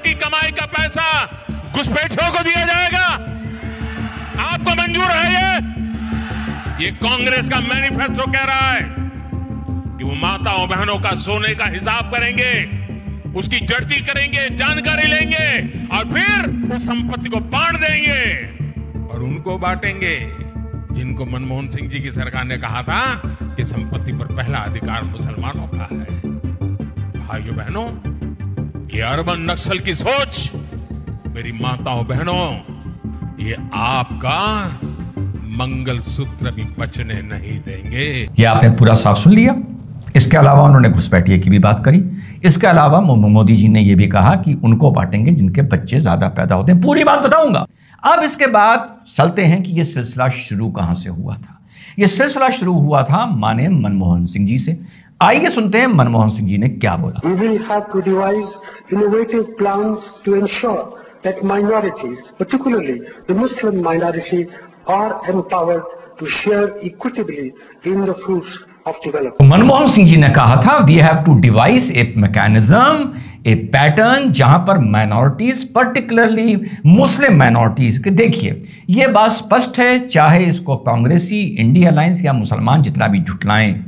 की कमाई का पैसा घुसपैठियों को दिया जाएगा? आपको मंजूर है? ये कांग्रेस का मैनिफेस्टो कह रहा है कि वो माताओं बहनों का सोने का हिसाब करेंगे, उसकी जड़ती करेंगे, जानकारी लेंगे और फिर उस संपत्ति को बांट देंगे और उनको बांटेंगे जिनको मनमोहन सिंह जी की सरकार ने कहा था कि संपत्ति पर पहला अधिकार मुसलमानों का है। भाइयों बहनों, ये अर्बन नक्सल की सोच, मेरी माताओं बहनों, ये आपका मंगलसूत्र भी बचने नहीं देंगे। ये आपने पूरा साफ सुन लिया। इसके अलावा उन्होंने घुसपैठिए की भी बात करी। इसके अलावा मोदी जी ने यह भी कहा कि उनको बांटेंगे जिनके बच्चे ज्यादा पैदा होते हैं। पूरी बात बताऊंगा। अब इसके बाद चलते हैं कि यह सिलसिला शुरू कहां से हुआ था। यह सिलसिला शुरू हुआ था माने मनमोहन सिंह जी से। आइए सुनते हैं मनमोहन सिंह जी ने क्या बोला। We will have to devise innovative plans to ensure that minorities, particularly the Muslim minority, are empowered to share equitably in the fruits of development. Manmohan Singh ji ने कहा था we have to devise a mechanism, a pattern जहां पर minorities, particularly मुस्लिम minorities के, देखिए यह बात स्पष्ट है, चाहे इसको कांग्रेसी, इंडिया अलायंस या मुसलमान जितना भी झुटलाएं,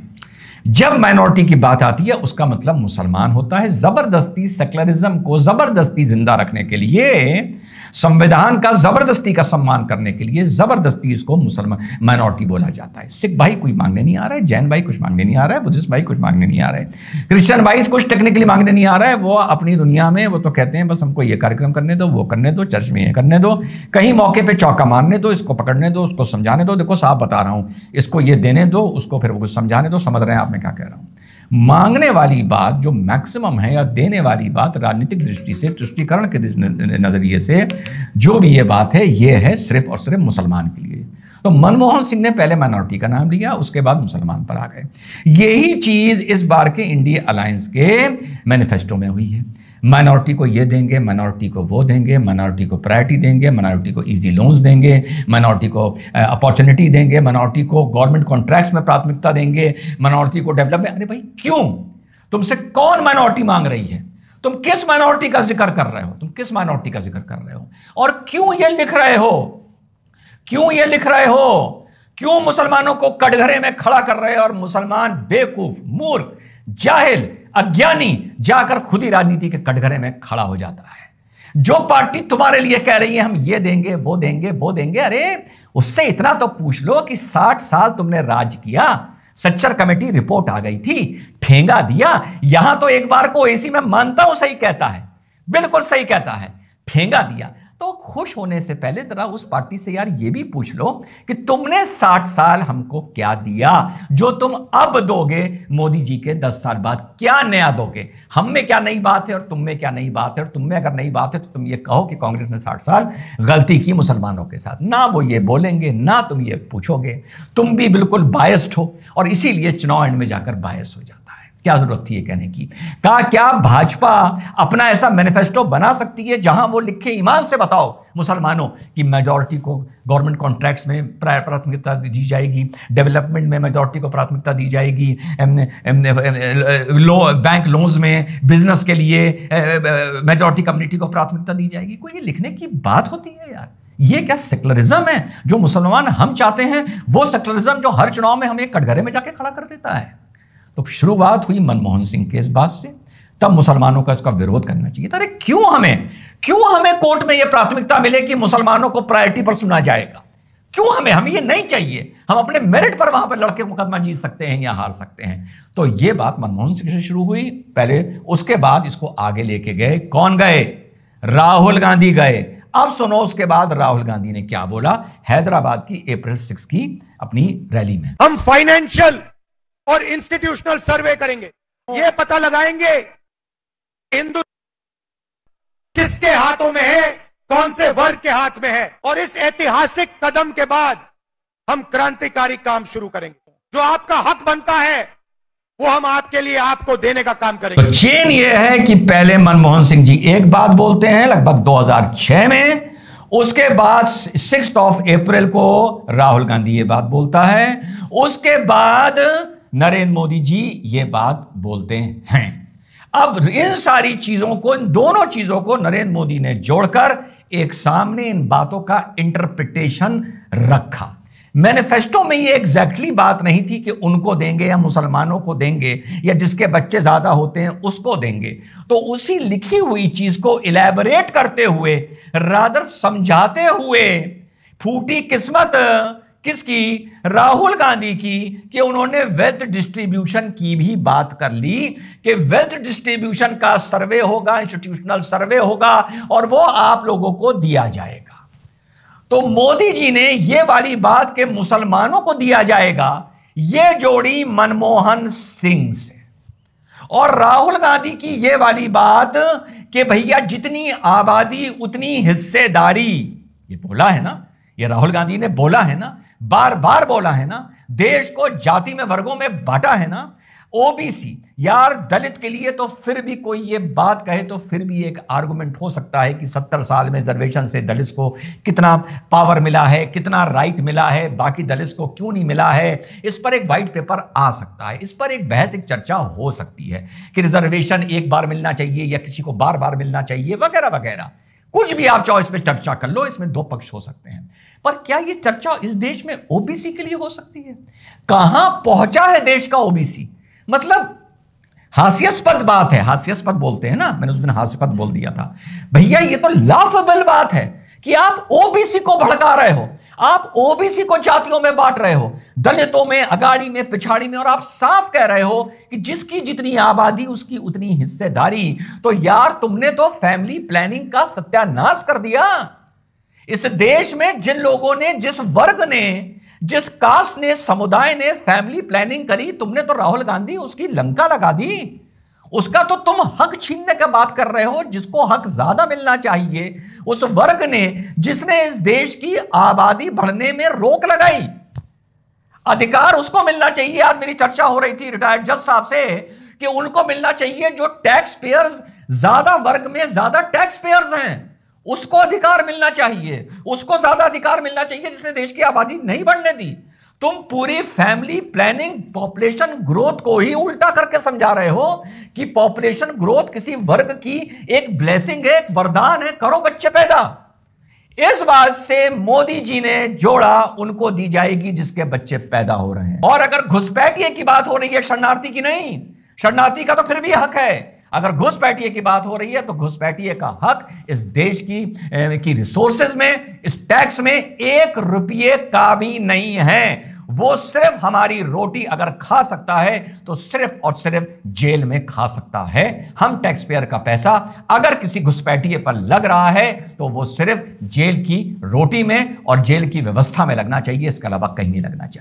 जब माइनॉरिटी की बात आती है उसका मतलब मुसलमान होता है। जबरदस्ती सेक्युलरिज्म को जबरदस्ती जिंदा रखने के लिए, संविधान का जबरदस्ती का सम्मान करने के लिए जबरदस्ती इसको मुसलमान माइनॉरिटी बोला जाता है। सिख भाई कोई मांगने नहीं आ रहा है, जैन भाई कुछ मांगने नहीं आ रहा है, बुद्धिस्ट भाई कुछ मांगने नहीं आ रहा है, क्रिश्चियन भाई कुछ टेक्निकली मांगने नहीं आ रहा है। वो अपनी दुनिया में वो तो कहते हैं बस हमको ये कार्यक्रम करने दो, वो करने दो, चर्च में ये करने दो, कहीं मौके पर चौका मारने दो, इसको पकड़ने दो, उसको समझाने दो, देखो साफ बता रहा हूं, इसको ये देने दो, उसको फिर वो कुछ समझाने दो। समझ रहे हैं आप मैं क्या कह रहा हूं? मांगने वाली बात जो मैक्सिमम है या देने वाली बात राजनीतिक दृष्टि से, तुष्टीकरण के नजरिए से जो भी ये बात है, ये है सिर्फ और सिर्फ मुसलमान के लिए। तो मनमोहन सिंह ने पहले माइनॉरिटी का नाम लिया, उसके बाद मुसलमान पर आ गए। यही चीज इस बार के इंडिया अलायंस के मैनिफेस्टो में हुई है। माइनॉरिटी को ये देंगे, माइनॉरिटी को वो देंगे, माइनॉरिटी को प्रायोरिटी देंगे, माइनॉरिटी को इजी लोन्स देंगे, माइनॉरिटी को अपॉर्चुनिटी देंगे, माइनॉरिटी को गवर्नमेंट कॉन्ट्रैक्ट्स में प्राथमिकता देंगे, माइनॉरिटी को डेवलपमेंट। अरे भाई क्यों? तुमसे कौन माइनॉरिटी मांग रही है? तुम किस माइनॉरिटी का जिक्र कर रहे हो? तुम किस माइनॉरिटी का जिक्र कर रहे हो? और क्यों ये लिख रहे हो? क्यों ये लिख रहे हो? क्यों मुसलमानों को कटघरे में खड़ा कर रहे हो? और मुसलमान बेवकूफ, मूर्ख, जाहिल, अज्ञानी जाकर खुद ही राजनीति के कटघरे में खड़ा हो जाता है। जो पार्टी तुम्हारे लिए कह रही है हम ये देंगे, वो देंगे, वो देंगे, अरे उससे इतना तो पूछ लो कि 60 साल तुमने राज किया, सच्चर कमेटी रिपोर्ट आ गई थी, ठेंगा दिया। यहां तो एक बार को एसी में मानता हूं सही कहता है, बिल्कुल सही कहता है, ठेंगा दिया। तो खुश होने से पहले जरा उस पार्टी से यार ये भी पूछ लो कि तुमने 60 साल हमको क्या दिया, जो तुम अब दोगे मोदी जी के 10 साल बाद क्या नया दोगे? हम में क्या नई बात है और तुम में क्या नई बात है? और तुम में अगर नई बात है तो तुम ये कहो कि कांग्रेस ने 60 साल गलती की मुसलमानों के साथ। ना वो ये बोलेंगे, ना तुम ये पूछोगे। तुम भी बिल्कुल बायस्ड हो और इसीलिए चुनाव एंड में जाकर बायस हो जाता है। क्या जरूरत थी ये कहने की? क्या भाजपा अपना ऐसा मैनिफेस्टो बना सकती है जहां वो लिखे, ईमान से बताओ मुसलमानों की मेजॉरिटी को गवर्नमेंट कॉन्ट्रैक्ट्स में प्राथमिकता दी जाएगी, डेवलपमेंट में मेजॉरिटी को प्राथमिकता दी जाएगी, बैंक लोन्स में बिजनेस के लिए मेजॉरिटी कम्युनिटी को प्राथमिकता दी जाएगी? कोई ये लिखने की बात होती है यार? ये क्या सेक्युलरिज्म है? जो मुसलमान हम चाहते हैं वो सेक्युलरिज्म जो हर चुनाव में हमें कटघरे में जाके खड़ा कर देता है। तो शुरुआत हुई मनमोहन सिंह के इस बात से, तब मुसलमानों का इसका विरोध करना चाहिए था। अरे क्यों हमें कोर्ट में यह प्राथमिकता मिले कि मुसलमानों को प्रायोरिटी पर सुना जाएगा? क्यों हमें ये नहीं चाहिए? हम अपने मेरिट पर वहां पर लड़के मुकदमा जीत सकते हैं या हार सकते हैं। तो यह बात मनमोहन सिंह से शुरू हुई पहले, उसके बाद इसको आगे लेके गए। कौन गए? राहुल गांधी गए। अब सुनो उसके बाद राहुल गांधी ने क्या बोला हैदराबाद की अप्रैल 6 की अपनी रैली में। हम फाइनेंशियल और इंस्टीट्यूशनल सर्वे करेंगे, ये पता लगाएंगे हिंदू किसके हाथों में है, कौन से वर्ग के हाथ में है, और इस ऐतिहासिक कदम के बाद हम क्रांतिकारी काम शुरू करेंगे। जो आपका हक बनता है वो हम आपके लिए आपको देने का काम करेंगे। तो चेन ये है कि पहले मनमोहन सिंह जी एक बात बोलते हैं लगभग 2006 में, उसके बाद 6 अप्रैल को राहुल गांधी ये बात बोलता है, उसके बाद नरेंद्र मोदी जी ये बात बोलते हैं। अब इन सारी चीजों को, इन दोनों चीजों को नरेंद्र मोदी ने जोड़कर एक सामने इन बातों का इंटरप्रिटेशन रखा। मैनिफेस्टो में ये एग्जैक्टली बात नहीं थी कि उनको देंगे या मुसलमानों को देंगे या जिसके बच्चे ज्यादा होते हैं उसको देंगे। तो उसी लिखी हुई चीज को इलैबोरेट करते हुए, रादर समझाते हुए, फूटी किस्मत किसकी? राहुल गांधी की, कि उन्होंने वेल्थ डिस्ट्रीब्यूशन की भी बात कर ली कि वेल्थ डिस्ट्रीब्यूशन का सर्वे होगा, इंस्टीट्यूशनल सर्वे होगा और वो आप लोगों को दिया जाएगा। तो मोदी जी ने ये वाली बात कि मुसलमानों को दिया जाएगा, ये जोड़ी मनमोहन सिंह से, और राहुल गांधी की ये वाली बात कि भैया जितनी आबादी उतनी हिस्सेदारी, ये बोला है ना, ये राहुल गांधी ने बोला है ना, बार बार बोला है ना, देश को जाति में वर्गों में बांटा है ना, ओबीसी। यार दलित के लिए तो फिर भी कोई ये बात कहे तो फिर भी एक आर्गुमेंट हो सकता है कि 70 साल में रिजर्वेशन से दलित को कितना पावर मिला है, कितना राइट मिला है, बाकी दलित को क्यों नहीं मिला है। इस पर एक व्हाइट पेपर आ सकता है, इस पर एक बहस, एक चर्चा हो सकती है कि रिजर्वेशन एक बार मिलना चाहिए या किसी को बार बार मिलना चाहिए वगैरह वगैरह। कुछ भी आप चाहो इस पर चर्चा कर लो, इसमें दो पक्ष हो सकते हैं। पर क्या ये चर्चा इस देश में ओबीसी के लिए हो सकती है? कहां पहुंचा है देश का ओबीसी? मतलब हास्यास्पद बात है, हास्यास्पद बोलते हैं ना, मैंने उस दिन हास्यास्पद बोल दिया था। भैया ये तो लाफेबल बात है कि आप ओबीसी को भड़का रहे हो, आप ओबीसी को जातियों में बांट रहे हो, दलितों में, अगाड़ी में, पिछाड़ी में, और आप साफ कह रहे हो कि जिसकी जितनी आबादी उसकी उतनी हिस्सेदारी। तो यार तुमने तो फैमिली प्लानिंग का सत्यानाश कर दिया। इस देश में जिन लोगों ने, जिस वर्ग ने, जिस कास्ट ने, समुदाय ने फैमिली प्लानिंग करी, तुमने तो राहुल गांधी उसकी लंका लगा दी। उसका तो तुम हक छीनने की बात कर रहे हो, जिसको हक ज्यादा मिलना चाहिए। उस वर्ग ने जिसने इस देश की आबादी बढ़ने में रोक लगाई, अधिकार उसको मिलना चाहिए। आज मेरी चर्चा हो रही थी रिटायर्ड जज साहब से कि उनको मिलना चाहिए जो टैक्स पेयर्स, ज्यादा वर्ग में ज्यादा टैक्स पेयर्स हैं, उसको अधिकार मिलना चाहिए, उसको ज्यादा अधिकार मिलना चाहिए जिसने देश की आबादी नहीं बढ़ने दी। तुम पूरी फैमिली प्लानिंग पॉपुलेशन ग्रोथ को ही उल्टा करके समझा रहे हो कि पॉपुलेशन ग्रोथ किसी वर्ग की एक ब्लेसिंग है, एक वरदान है, करो बच्चे पैदा। इस बात से मोदी जी ने जोड़ा, उनको दी जाएगी जिसके बच्चे पैदा हो रहे हैं। और अगर घुसपैठिए की बात हो रही है, शरणार्थी की नहीं, शरणार्थी का तो फिर भी हक है। अगर घुसपैठिए की बात हो रही है तो घुसपैठिए का हक इस देश की रिसोर्सेज में, इस टैक्स में 1 रुपये का भी नहीं है। वो सिर्फ हमारी रोटी अगर खा सकता है तो सिर्फ और सिर्फ जेल में खा सकता है। हम टैक्स पेयर का पैसा अगर किसी घुसपैठिए पर लग रहा है तो वो सिर्फ जेल की रोटी में और जेल की व्यवस्था में लगना चाहिए, इसके अलावा कहीं नहीं लगना चाहिए।